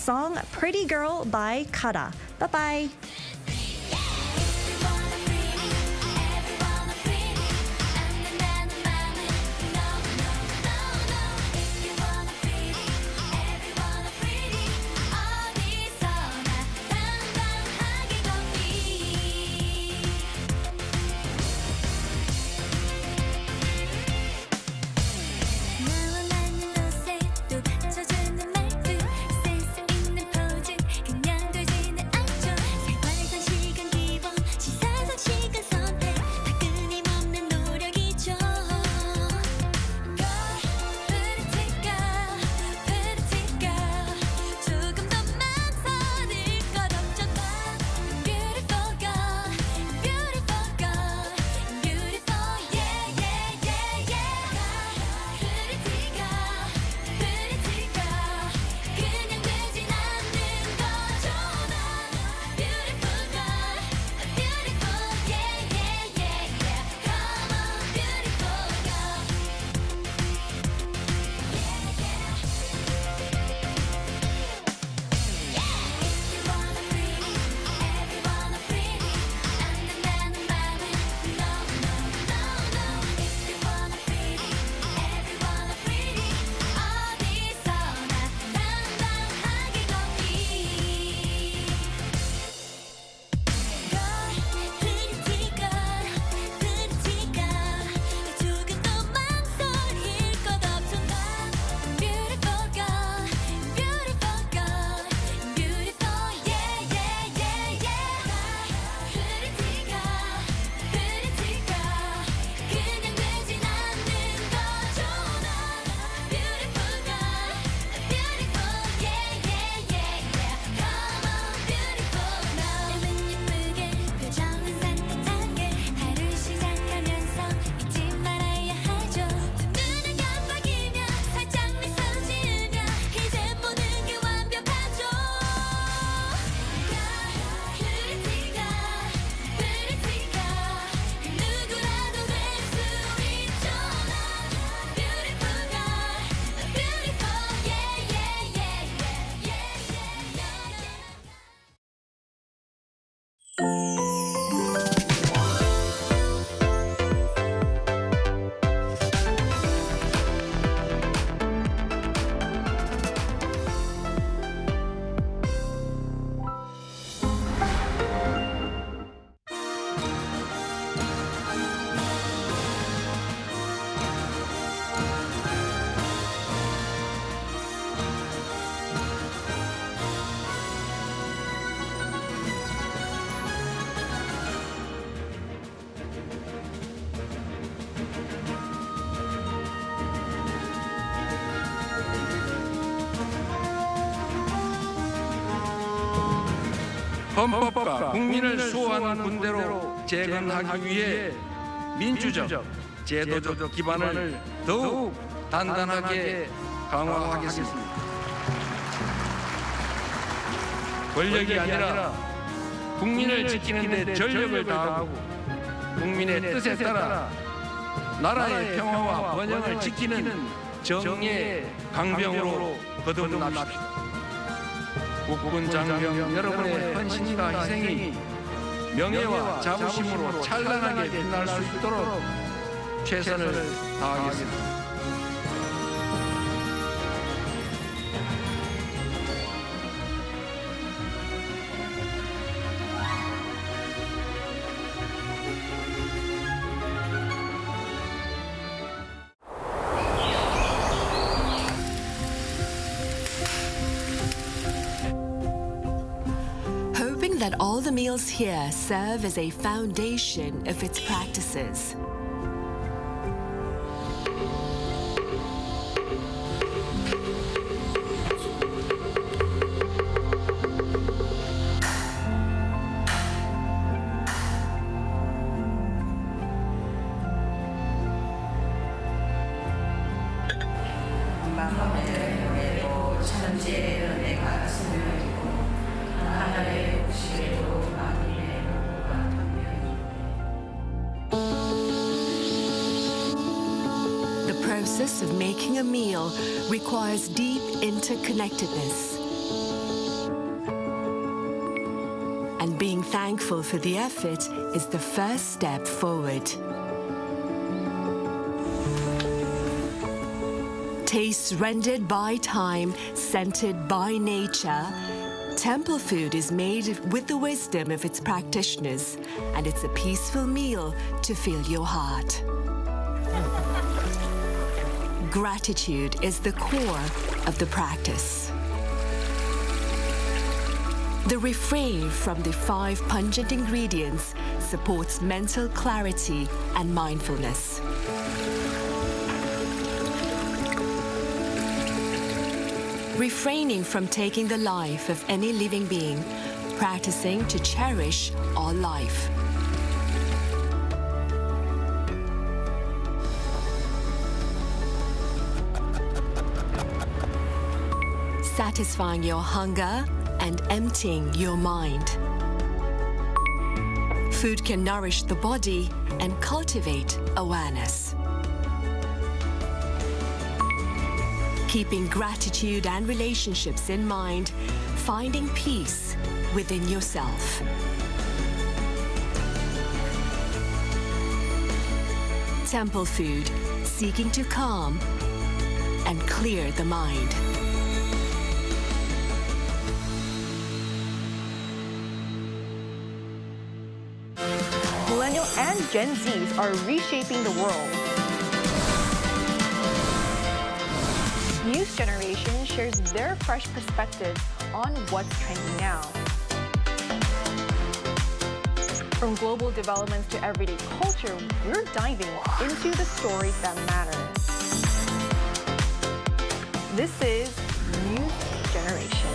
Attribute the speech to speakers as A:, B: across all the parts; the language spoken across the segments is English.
A: song Pretty Girl by Kara. Bye-bye.
B: 헌법과 국민을 수호하는 군대로 재건하기 위해 민주적, 제도적 기반을 더욱 단단하게 강화하겠습니다. 권력이 아니라 국민을 지키는 데 전력을 다하고 국민의 뜻에 따라 나라의 평화와 번영을 지키는 정의의 강병으로 거듭납시다. 국군 장병 여러분의 헌신과 희생이 명예와 자부심으로 찬란하게 빛날 수 있도록 최선을 다하겠습니다.
C: That all the meals here serve as a foundation of its practices. The process of making a meal requires deep interconnectedness. and being thankful for the effort is the first step forward. Tastes rendered by time, scented by nature, temple food is made with the wisdom of its practitioners, and it's a peaceful meal to fill your heart. Gratitude is the core of the practice. The refrain from the 5 pungent ingredients supports mental clarity and mindfulness. Refraining from taking the life of any living being, practicing to cherish all life. Satisfying your hunger and emptying your mind. Food can nourish the body and cultivate awareness. Keeping gratitude and relationships in mind, finding peace within yourself. Temple food, seeking to calm and clear the mind.
D: Millennial and Gen Zs are reshaping the world. News generation shares their fresh perspectives on what's trending now. From global developments to everyday culture, we're diving into the stories that matter. This is News Generation.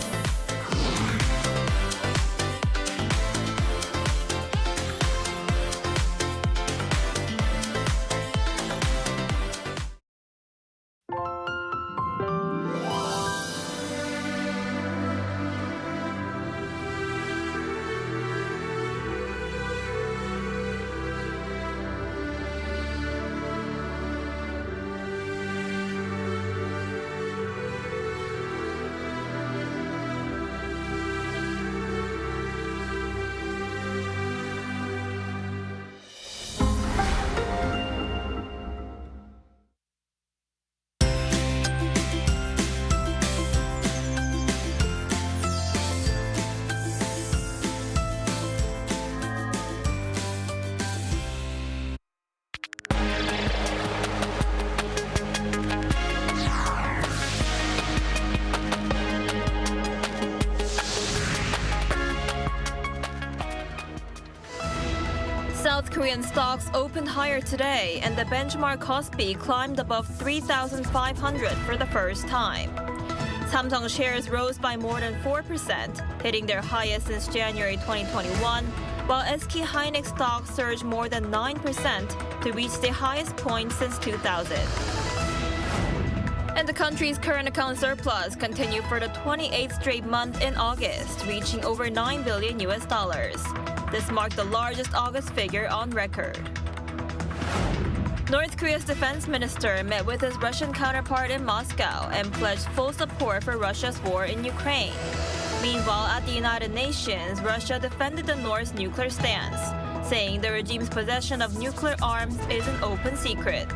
E: South Korean stocks opened higher today, and the benchmark KOSPI climbed above 3,500 for the first time. Samsung shares rose by more than 4%, hitting their highest since January 2021, while SK Hynix stocks surged more than 9% to reach the highest point since 2000. And the country's current account surplus continued for the 28th straight month in August, reaching over $9 billion. This marked the largest August figure on record. North Korea's defense minister met with his Russian counterpart in Moscow and pledged full support for Russia's war in Ukraine. Meanwhile, at the United Nations, Russia defended the North's nuclear stance, saying the regime's possession of nuclear arms is an open secret.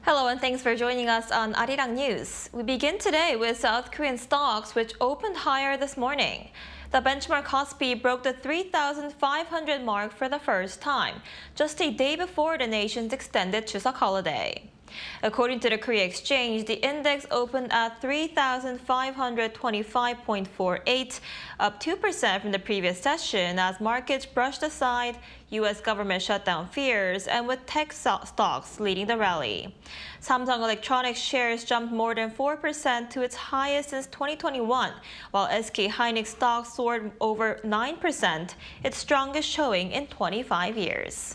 E: Hello and thanks for joining us on Arirang News. We begin today with South Korean stocks, which opened higher this morning. The benchmark KOSPI broke the 3,500 mark for the first time, just a day before the nation's extended Chuseok holiday. According to the Korea Exchange, the index opened at 3,525.48, up 2% from the previous session as markets brushed aside U.S. government shutdown fears and with tech stocks leading the rally. Samsung Electronics shares jumped more than 4% to its highest since 2021, while SK Hynix stocks soared over 9%, its strongest showing in 25 years.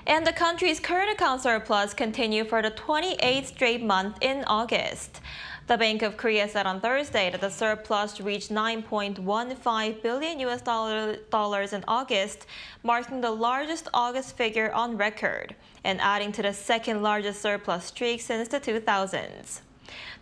E: And the country's current account surplus continued for the 28th straight month in August. The Bank of Korea said on Thursday that the surplus reached $9.15 billion in August, marking the largest August figure on record and adding to the second largest surplus streak since the 2000s.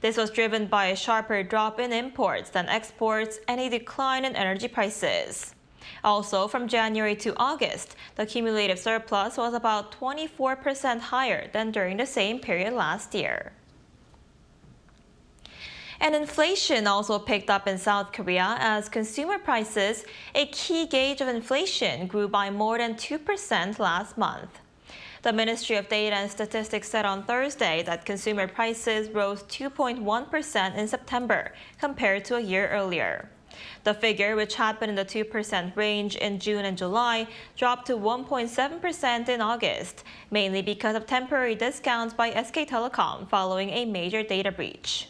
E: This was driven by a sharper drop in imports than exports and a decline in energy prices. Also, from January to August, the cumulative surplus was about 24% higher than during the same period last year. And inflation also picked up in South Korea as consumer prices, a key gauge of inflation, grew by more than 2% last month. The Ministry of Data and Statistics said on Thursday that consumer prices rose 2.1% in September compared to a year earlier. The figure, which had been in the 2% range in June and July, dropped to 1.7% in August, mainly because of temporary discounts by SK Telecom following a major data breach.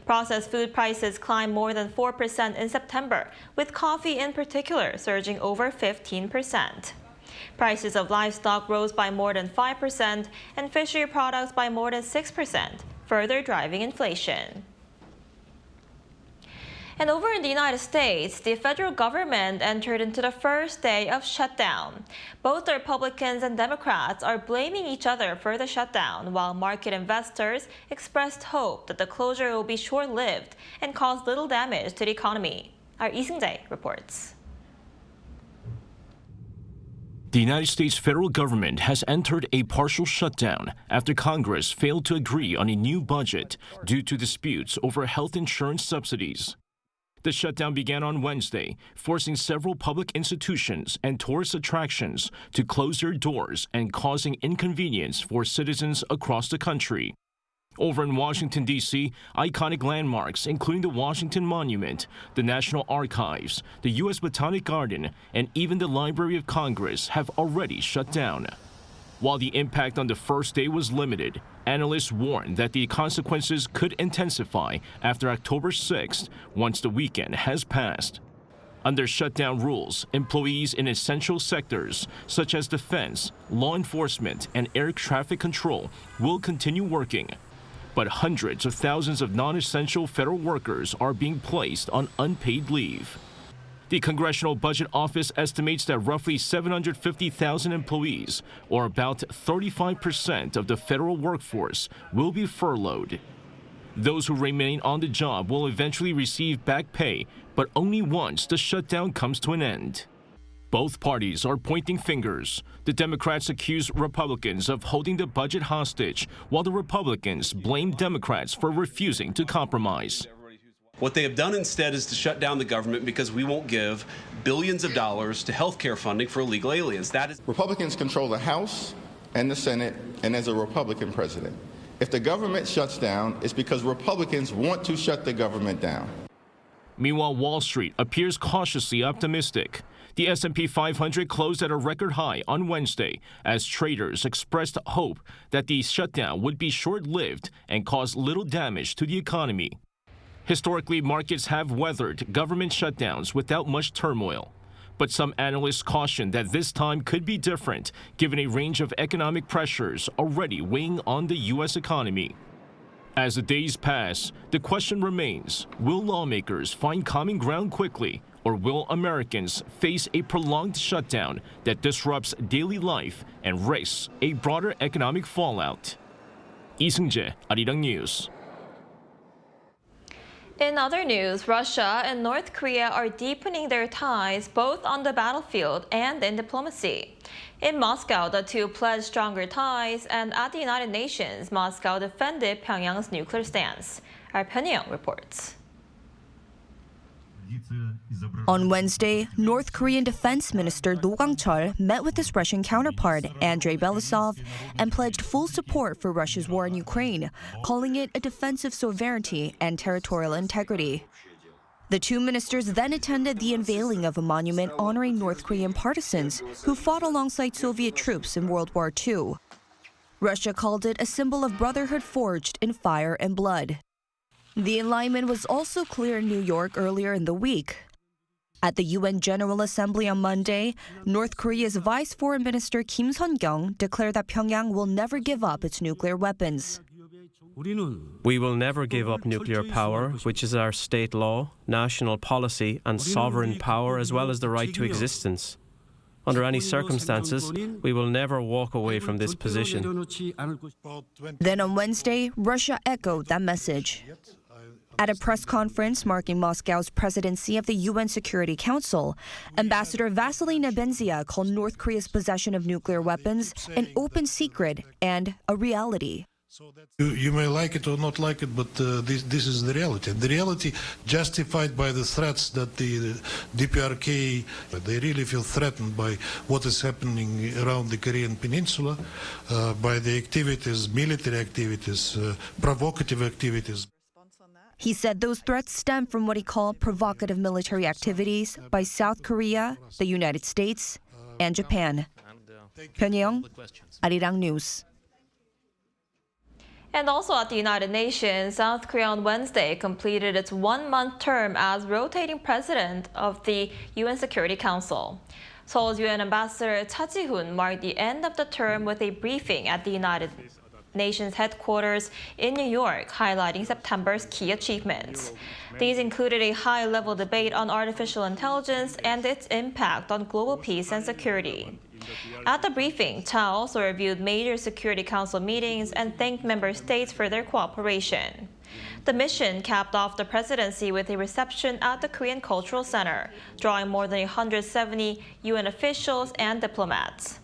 E: Processed food prices climbed more than 4% in September, with coffee in particular surging over 15%. Prices of livestock rose by more than 5% and fishery products by more than 6%, further driving inflation. And over in the United States, the federal government entered into the first day of shutdown. Both the Republicans and Democrats are blaming each other for the shutdown, while market investors expressed hope that the closure will be short-lived and cause little damage to the economy. Our Lee Seung-jae reports.
F: The United States federal government has entered a partial shutdown after Congress failed to agree on a new budget due to disputes over health insurance subsidies. The shutdown began on Wednesday, forcing several public institutions and tourist attractions to close their doors and causing inconvenience for citizens across the country. Over in Washington, D.C., iconic landmarks, including the Washington Monument, the National Archives, the U.S. Botanic Garden, and even the Library of Congress have already shut down. While the impact on the first day was limited, analysts warn that the consequences could intensify after October 6th once the weekend has passed. Under shutdown rules, employees in essential sectors such as defense, law enforcement, and air traffic control will continue working. But hundreds of thousands of non-essential federal workers are being placed on unpaid leave. The Congressional Budget Office estimates that roughly 750,000 employees, or about 35% of the federal workforce, will be furloughed. Those who remain on the job will eventually receive back pay, but only once the shutdown comes to an end. Both parties are pointing fingers. The Democrats accuse Republicans of holding the budget hostage, while the Republicans blame Democrats for refusing to compromise.
G: What they have done instead is to shut down the government because we won't give billions of dollars to health care funding for illegal aliens.
H: Republicans control the House and the Senate, and there's a Republican president. If the government shuts down, it's because Republicans want to shut the government down.
F: Meanwhile, Wall Street appears cautiously optimistic. The S&P 500 closed at a record high on Wednesday as traders expressed hope that the shutdown would be short-lived and cause little damage to the economy. Historically, markets have weathered government shutdowns without much turmoil. But some analysts caution that this time could be different, given a range of economic pressures already weighing on the U.S. economy. As the days pass, the question remains, will lawmakers find common ground quickly, or will Americans face a prolonged shutdown that disrupts daily life and risks a broader economic fallout? Lee Seung-jae, Arirang News.
E: In other news, Russia and North Korea are deepening their ties both on the battlefield and in diplomacy. In Moscow, the two pledged stronger ties, and at the United Nations, Moscow defended Pyongyang's nuclear stance. Our Pyongyang reports.
I: On Wednesday, North Korean Defense Minister Ro Kang-cheol met with his Russian counterpart, Andrei Belousov, and pledged full support for Russia's war in Ukraine, calling it a defense of sovereignty and territorial integrity. The two ministers then attended the unveiling of a monument honoring North Korean partisans who fought alongside Soviet troops in World War II. Russia called it a symbol of brotherhood forged in fire and blood. The alignment was also clear in New York earlier in the week. At the UN General Assembly on Monday, North Korea's Vice Foreign Minister Kim Sun-kyung declared that Pyongyang will never give up its nuclear weapons.
J: We will never give up nuclear power, which is our state law, national policy, and sovereign power, as well as the right to existence. Under any circumstances, we will never walk away from this position.
I: Then on Wednesday, Russia echoed that message. At a press conference marking Moscow's presidency of the UN Security Council, Ambassador Vasily Nebenzia called North Korea's possession of nuclear weapons an open secret and a reality.
K: You may like it or not like it, but this is the reality. The reality justified by the threats that the DPRK, they really feel threatened by what is happening around the Korean Peninsula, by the activities, military activities, provocative activities.
I: He said those threats stem from what he called provocative military activities by South Korea, the United States, and Japan. Pyongyang, Arirang News.
E: And also at the United Nations, South Korea on Wednesday completed its one-month term as rotating president of the UN Security Council. Seoul's UN Ambassador Cha Ji-hoon marked the end of the term with a briefing at the United Nations headquarters in New York, highlighting September's key achievements. These included a high-level debate on artificial intelligence and its impact on global peace and security. At the briefing, Cha also reviewed major Security Council meetings and thanked member states for their cooperation. The mission capped off the presidency with a reception at the Korean Cultural Center, drawing more than 170 UN officials and diplomats.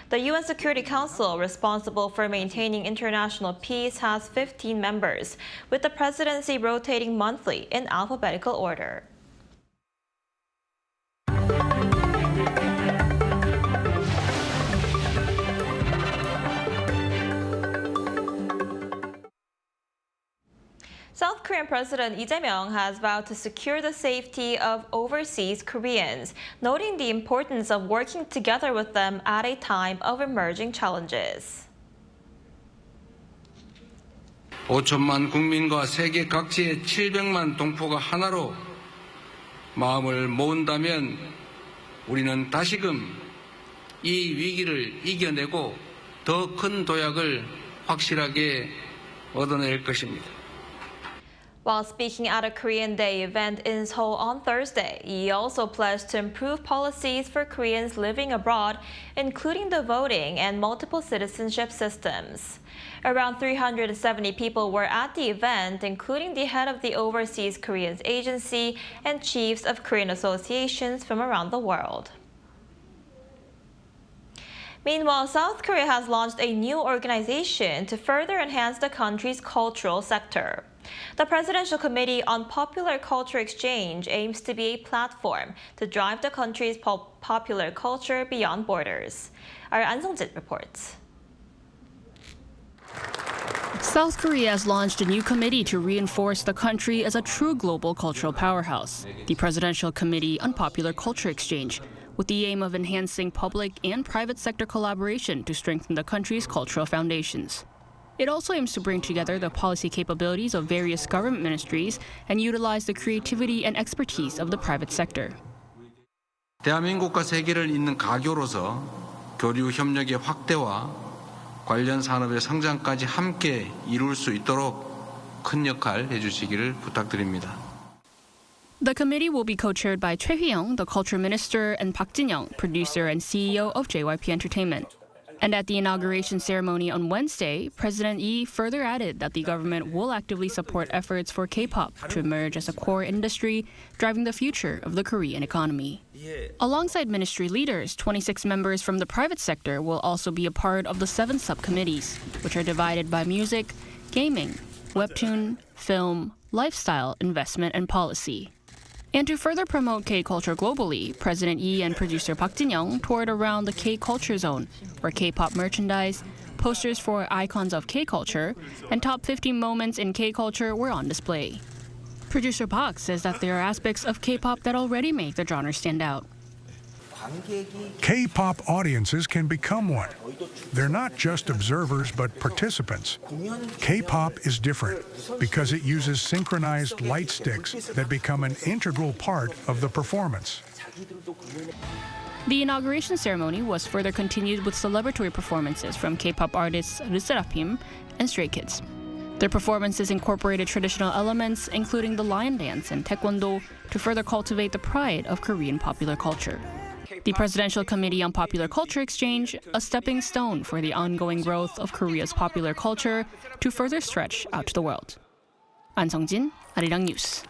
E: The UN Security Council, responsible for maintaining international peace, has 15 members, with the presidency rotating monthly in alphabetical order. South Korean President Lee Jae-myung has vowed to secure the safety of overseas Koreans, noting the importance of working together with them at a time of emerging challenges.
B: 5천만 국민과 세계 각지의 700만 동포가 하나로 마음을 모은다면 우리는 다시금 이 위기를 이겨내고 더 큰 도약을 확실하게 얻어낼 것입니다.
E: While speaking at a Korean Day event in Seoul on Thursday, he also pledged to improve policies for Koreans living abroad, including the voting and multiple citizenship systems. Around 370 people were at the event, including the head of the Overseas Koreans Agency and chiefs of Korean associations from around the world. Meanwhile, South Korea has launched a new organization to further enhance the country's cultural sector. The Presidential Committee on Popular Culture Exchange aims to be a platform to drive the country's popular culture beyond borders. Our An Sung-jit reports.
L: South Korea has launched a new committee to reinforce the country as a true global cultural powerhouse, the Presidential Committee on Popular Culture Exchange, with the aim of enhancing public and private sector collaboration to strengthen the country's cultural foundations. It also aims to bring together the policy capabilities of various government ministries and utilize the creativity and expertise of the private sector.
B: 대한민국과 세계를 잇는 가교로서 교류 협력의 확대와 관련 산업의 성장까지 함께 이룰 수 있도록 큰 역할 해주시기를 부탁드립니다.
L: The committee will be co-chaired by Choi Hee-young, the culture minister, and Park Jin-young, producer and CEO of JYP Entertainment. And at the inauguration ceremony on Wednesday, President Lee further added that the government will actively support efforts for K-pop to emerge as a core industry, driving the future of the Korean economy. Alongside ministry leaders, 26 members from the private sector will also be a part of the 7 subcommittees, which are divided by music, gaming, webtoon, film, lifestyle, investment, and policy. And to further promote K-culture globally, President Lee and producer Park Jin-young toured around the K-culture zone, where K-pop merchandise, posters for icons of K-culture, and top 15 moments in K-culture were on display. Producer Park says that there are aspects of K-pop that already make the genre stand out.
M: K-pop audiences can become one. They're not just observers, but participants. K-pop is different because it uses synchronized light sticks that become an integral part of the performance.
L: The inauguration ceremony was further continued with celebratory performances from K-pop artists LE SSERAFIM and Stray Kids. Their performances incorporated traditional elements, including the lion dance and taekwondo, to further cultivate the pride of Korean popular culture. The Presidential Committee on Popular Culture Exchange, a stepping stone for the ongoing growth of Korea's popular culture to further stretch out to the world. An Sung-jin, Arirang News.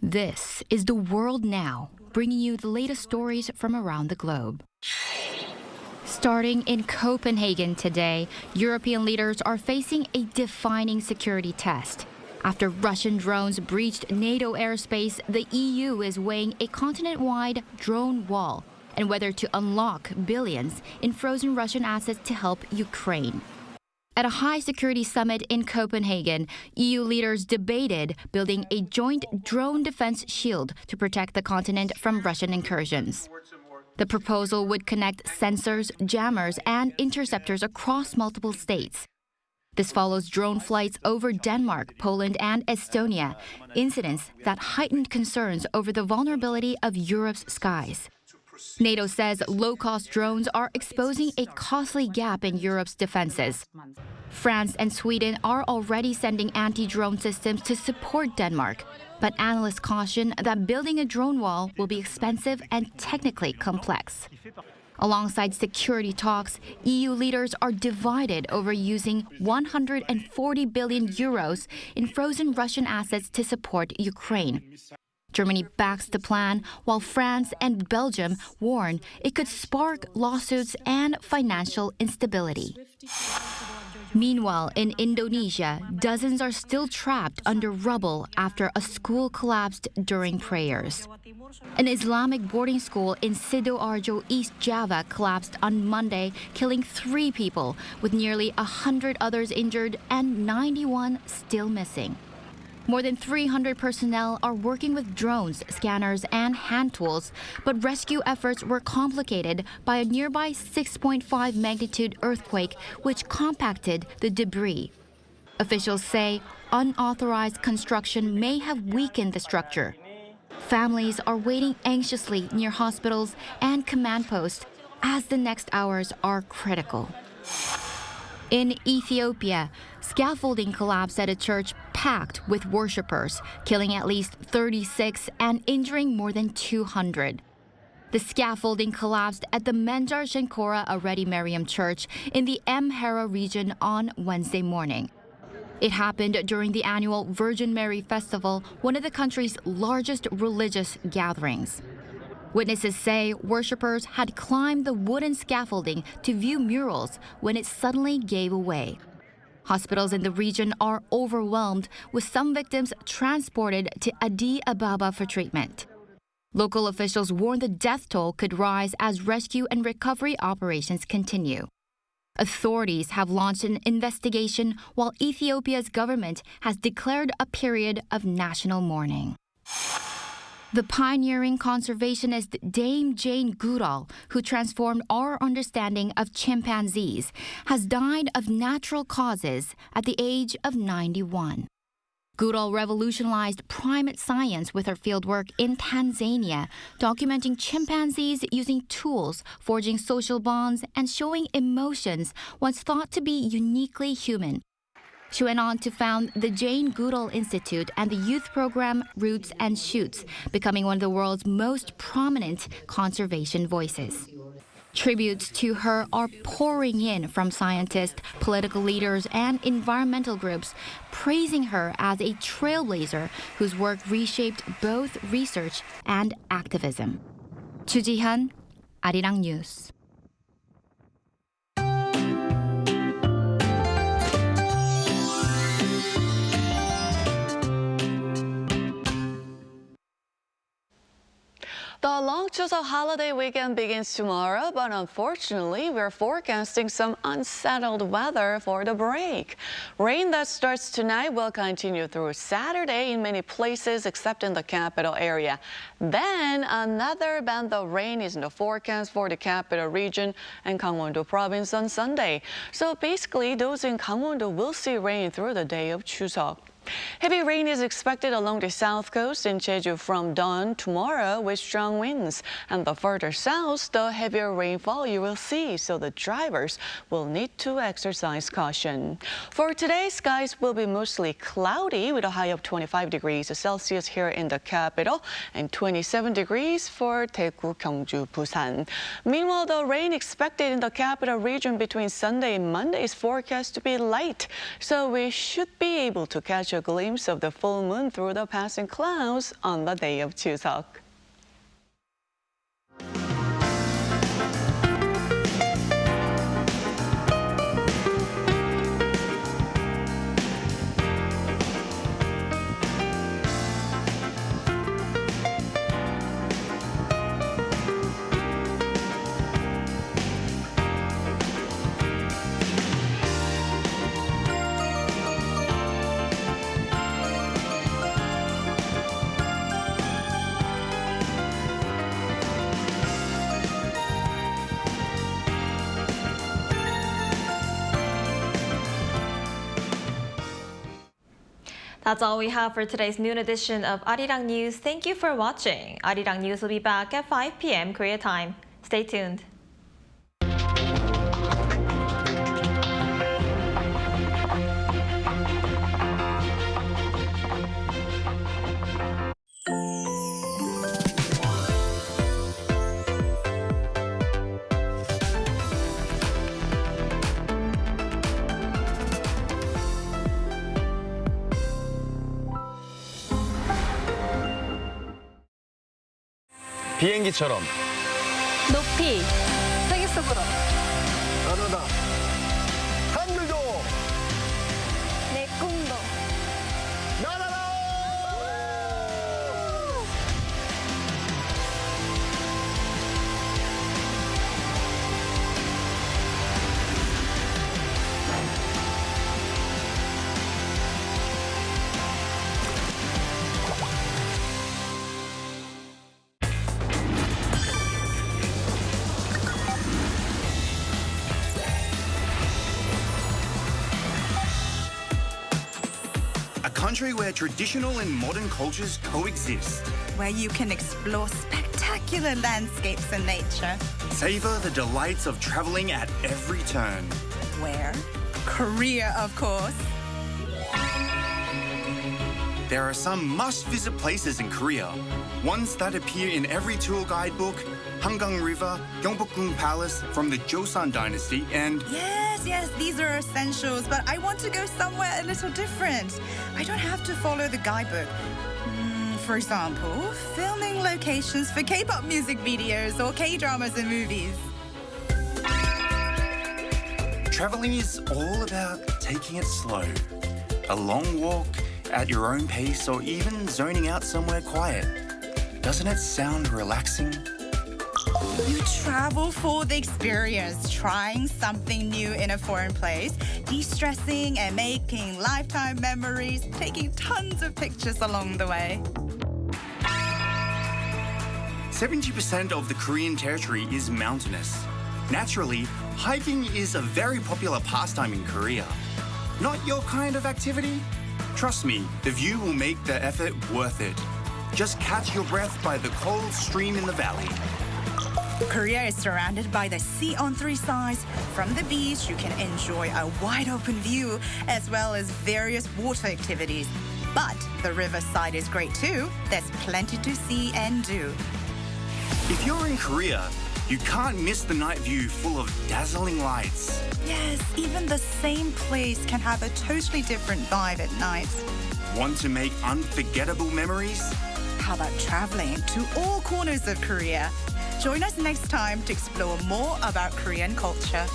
I: This is The World Now, bringing you the latest stories from around the globe. Starting in Copenhagen today, European leaders are facing a defining security test. After Russian drones breached NATO airspace, the EU is weighing a continent-wide drone wall and whether to unlock billions in frozen Russian assets to help Ukraine. At a high-security summit in Copenhagen, EU leaders debated building a joint drone defense shield to protect the continent from Russian incursions. The proposal would connect sensors, jammers, and interceptors across multiple states. This follows drone flights over Denmark, Poland, and Estonia, incidents that heightened concerns over the vulnerability of Europe's skies. NATO says low-cost drones are exposing a costly gap in Europe's defenses. France and Sweden are already sending anti-drone systems to support Denmark, but analysts caution that building a drone wall will be expensive and technically complex. Alongside security talks, EU leaders are divided over using 140 billion euros in frozen Russian assets to support Ukraine. Germany backs the plan, while France and Belgium warn it could spark lawsuits and financial instability. Meanwhile, in Indonesia, dozens are still trapped under rubble after a school collapsed during prayers. An Islamic boarding school in Sidoarjo, East Java collapsed on Monday, killing 3 people, with nearly 100 others injured and 91 still missing. More than 300 personnel are working with drones, scanners, and hand tools, but rescue efforts were complicated by a nearby 6.5 magnitude earthquake, which compacted the debris. Officials say unauthorized construction may have weakened the structure. Families are waiting anxiously near hospitals and command posts as the next hours are critical. In Ethiopia, scaffolding collapsed at a church packed with worshippers, killing at least 36 and injuring more than 200. The scaffolding collapsed at the Menjar Shenkora Aredi Mariam Church in the Amhara region on Wednesday morning. It happened during the annual Virgin Mary Festival, one of the country's largest religious gatherings. Witnesses say worshippers had climbed the wooden scaffolding to view murals when it suddenly gave away. Hospitals in the region are overwhelmed, with some victims transported to Addis Ababa for treatment. Local officials warn the death toll could rise as rescue and recovery operations continue. Authorities have launched an investigation while Ethiopia's government has declared a period of national mourning. The pioneering conservationist Dame Jane Goodall, who transformed our understanding of chimpanzees, has died of natural causes at the age of 91. Goodall revolutionized primate science with her fieldwork in Tanzania, documenting chimpanzees using tools, forging social bonds, and showing emotions once thought to be uniquely human. She went on to found the Jane Goodall Institute and the youth program Roots and Shoots, becoming one of the world's most prominent conservation voices. Tributes to her are pouring in from scientists, political leaders, and environmental groups, praising her as a trailblazer whose work reshaped both research and activism. Chu Ji-hyun, Arirang News.
N: The long Chuseok holiday weekend begins tomorrow, but unfortunately, we're forecasting some unsettled weather for the break. Rain that starts tonight will continue through Saturday in many places except in the capital area. Then another band of rain is in the forecast for the capital region and Gangwon-do province on Sunday. So basically, those in Gangwon-do will see rain through the day of Chuseok. Heavy rain is expected along the south coast in Jeju from dawn tomorrow with strong winds. And the further south, the heavier rainfall you will see, so the drivers will need to exercise caution. For today, skies will be mostly cloudy with a high of 25 degrees Celsius here in the capital and 27 degrees for Daegu, Gyeongju, Busan. Meanwhile, the rain expected in the capital region between Sunday and Monday is forecast to be light, so we should be able to catch a glimpse of the full moon through the passing clouds on the day of Chuseok.
E: That's all we have for today's noon edition of Arirang News. Thank you for watching. Arirang News will be back at 5 p.m. Korea time. Stay tuned.
O: 비행기처럼
P: 높이 세계 속으로
O: 나르다 하늘도
P: 내 꿈도
O: 날아라.
Q: A country where traditional and modern cultures coexist.
R: Where you can explore spectacular landscapes and nature.
Q: Savor the delights of traveling at every turn.
R: Where? Korea, of course.
Q: There are some must-visit places in Korea. Ones that appear in every tour guidebook: Hangang River, Gyeongbokgung Palace from the Joseon Dynasty, and
R: Yes, these are essentials, but I want to go somewhere a little different. I don't have to follow the guidebook. For example, filming locations for K-pop music videos or K-dramas and movies.
Q: traveling is all about taking it slow. A long walk at your own pace, or even zoning out somewhere quiet. Doesn't it sound relaxing?
R: You travel for the experience, trying something new in a foreign place, de-stressing and making lifetime memories, taking tons of pictures along the way.
Q: 70% of the Korean territory is mountainous. Naturally, hiking is a very popular pastime in Korea. Not your kind of activity? Trust me, the view will make the effort worth it. Just catch your breath by the cold stream in the valley.
R: Korea is surrounded by the sea on three sides. From the beach, you can enjoy a wide open view as well as various water activities. But the riverside is great too. There's plenty to see and do.
Q: If you're in Korea, you can't miss the night view full of dazzling lights.
R: Yes, even the same place can have a totally different vibe at night.
Q: Want to make unforgettable memories?
R: How about traveling to all corners of Korea? Join us next time to explore more about Korean culture.